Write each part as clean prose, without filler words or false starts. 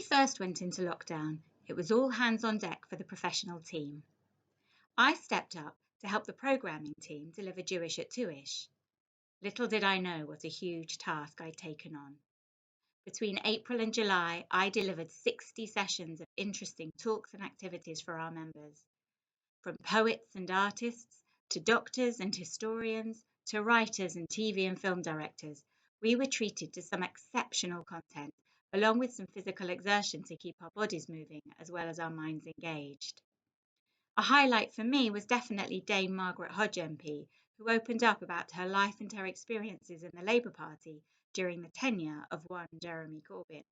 first went into lockdown, it was all hands on deck for the professional team. I stepped up to help the programming team deliver Jewish at Twoish. Little did I know what a huge task I'd taken on. Between April and July, I delivered 60 sessions of interesting talks and activities for our members. From poets and artists, to doctors and historians, to writers and TV and film directors, we were treated to some exceptional content, along with some physical exertion to keep our bodies moving as well as our minds engaged. A highlight for me was definitely Dame Margaret Hodge MP, who opened up about her life and her experiences in the Labour Party during the tenure of one Jeremy Corbyn.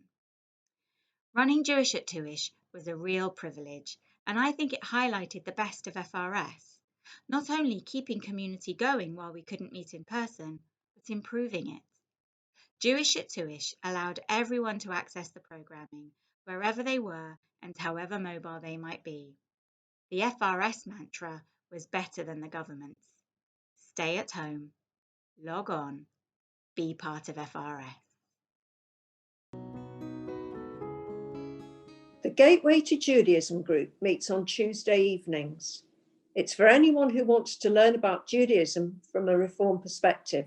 Running Jewish at Twoish was a real privilege, and I think it highlighted the best of FRS, not only keeping community going while we couldn't meet in person, but improving it. Jewish at Twoish allowed everyone to access the programming, wherever they were and however mobile they might be. The FRS mantra was better than the government's. Stay at home, log on, be part of FRS. The Gateway to Judaism group meets on Tuesday evenings. It's for anyone who wants to learn about Judaism from a Reform perspective.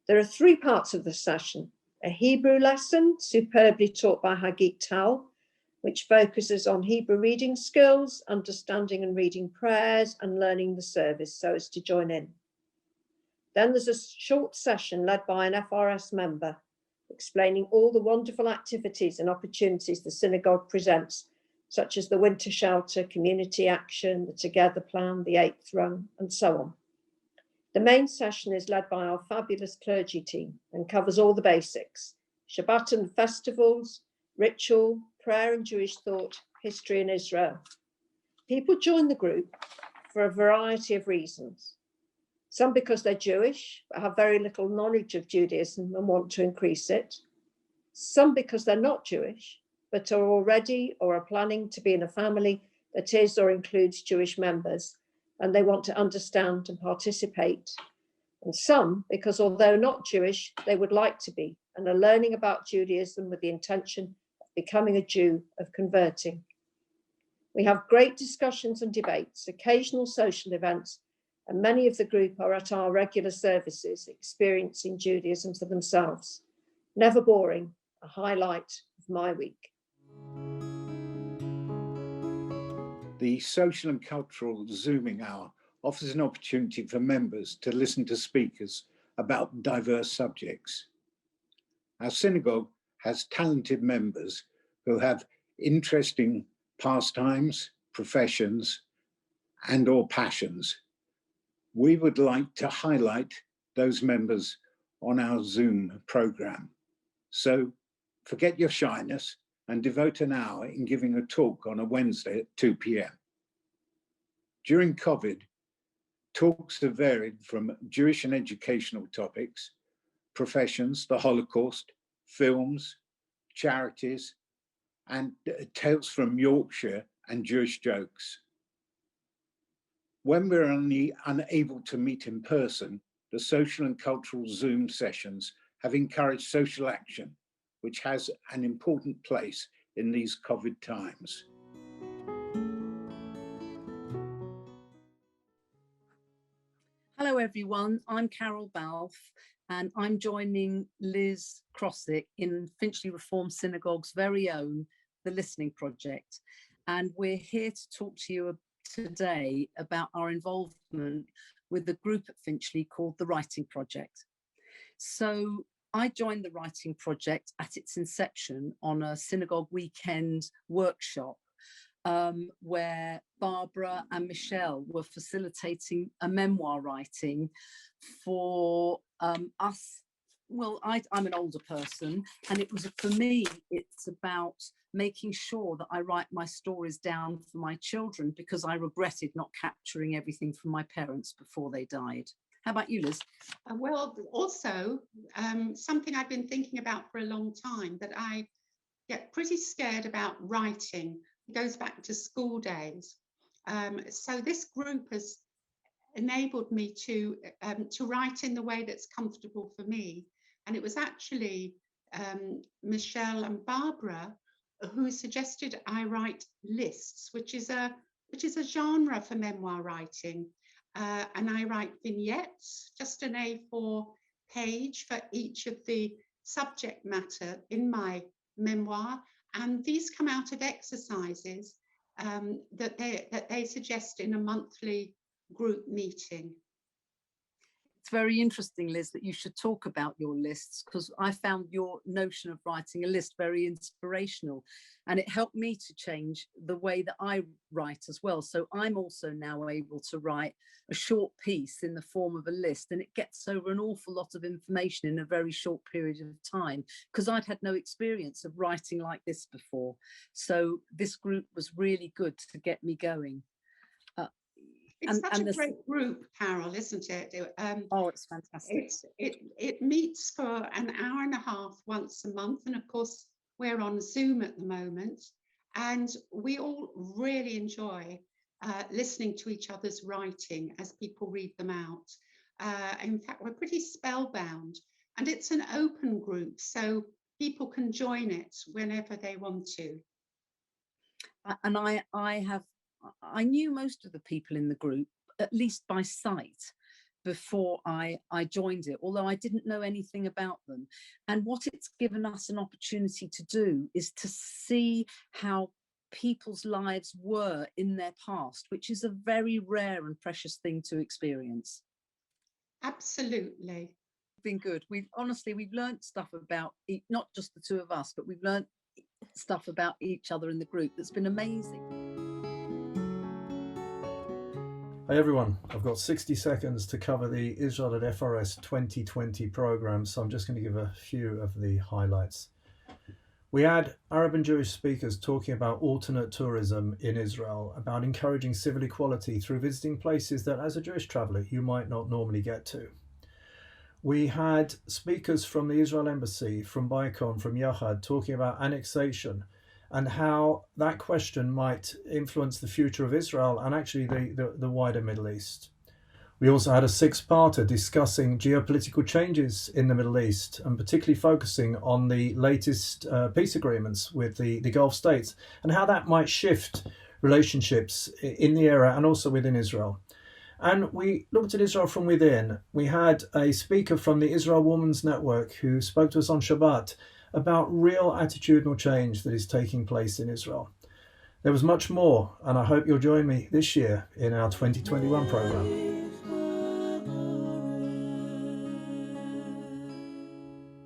There are 3 parts of the session: a Hebrew lesson, superbly taught by Hagit Tal, which focuses on Hebrew reading skills, understanding and reading prayers, and learning the service so as to join in. Then there's a short session led by an FRS member, explaining all the wonderful activities and opportunities the synagogue presents, such as the winter shelter, community action, the Together Plan, the 8th Rung, and so on. The main session is led by our fabulous clergy team and covers all the basics: Shabbat and festivals, ritual, prayer and Jewish thought, history in Israel. People join the group for a variety of reasons. Some because they're Jewish, but have very little knowledge of Judaism and want to increase it. Some because they're not Jewish, but are already or are planning to be in a family that is or includes Jewish members, and they want to understand and participate. And some because, although not Jewish, they would like to be, and are learning about Judaism with the intention of becoming a Jew, of converting. We have great discussions and debates, occasional social events, and many of the group are at our regular services, experiencing Judaism for themselves. Never boring, a highlight of my week. The Social and Cultural Zooming Hour offers an opportunity for members to listen to speakers about diverse subjects. Our synagogue has talented members who have interesting pastimes, professions, and/or passions. We would like to highlight those members on our Zoom program. So forget your shyness and devote an hour in giving a talk on a Wednesday at 2 p.m. During COVID, talks have varied from Jewish and educational topics, professions, the Holocaust, films, charities, and tales from Yorkshire and Jewish jokes. When we're unable to meet in person, the social and cultural Zoom sessions have encouraged social action, which has an important place in these COVID times. Hello everyone, I'm Carol Balfe and I'm joining Liz Crossick in Finchley Reformed Synagogue's very own The Listening Project, and we're here to talk to you today about our involvement with a group at Finchley called The Writing Project. So I joined The Writing Project at its inception on a synagogue weekend workshop where Barbara and Michelle were facilitating a memoir writing for us. Well, I'm an older person, and it was, for me, it's about making sure that I write my stories down for my children, because I regretted not capturing everything from my parents before they died. How about you, Liz? Well, also, something I've been thinking about for a long time, that I get pretty scared about writing. It goes back to school days. So this group has enabled me to write in the way that's comfortable for me. And it was actually Michelle and Barbara who suggested I write lists, which is a genre for memoir writing. And I write vignettes, just an A4 page for each of the subject matter in my memoir. And these come out of exercises that they suggest in a monthly group meeting. It's very interesting, Liz, that you should talk about your lists, because I found your notion of writing a list very inspirational, and it helped me to change the way that I write as well. So I'm also now able to write a short piece in the form of a list, and it gets over an awful lot of information in a very short period of time, because I'd had no experience of writing like this before. So this group was really good to get me going. It's such a great group, Carol, isn't it? Oh, it's fantastic. It meets for an hour and a half once a month. And of course, we're on Zoom at the moment. And we all really enjoy listening to each other's writing as people read them out. In fact, we're pretty spellbound. And it's an open group, so people can join it whenever they want to. And I knew most of the people in the group, at least by sight, before I joined it, although I didn't know anything about them. And what it's given us an opportunity to do is to see how people's lives were in their past, which is a very rare and precious thing to experience. Absolutely. Been good. We've learned stuff about not just the two of us, but we've learned stuff about each other in the group that's been amazing. Hey everyone, I've got 60 seconds to cover the Israel at FRS 2020 program, so I'm just going to give a few of the highlights. We had Arab and Jewish speakers talking about alternate tourism in Israel, about encouraging civil equality through visiting places that as a Jewish traveller you might not normally get to. We had speakers from the Israel Embassy, from Baikon, from Yahad, talking about annexation and how that question might influence the future of Israel and actually the wider Middle East. We also had a six-parter discussing geopolitical changes in the Middle East and particularly focusing on the latest peace agreements with the Gulf states and how that might shift relationships in the area and also within Israel. And we looked at Israel from within. We had a speaker from the Israel Women's Network who spoke to us on Shabbat about real attitudinal change that is taking place in Israel. There was much more, and I hope you'll join me this year in our 2021 program.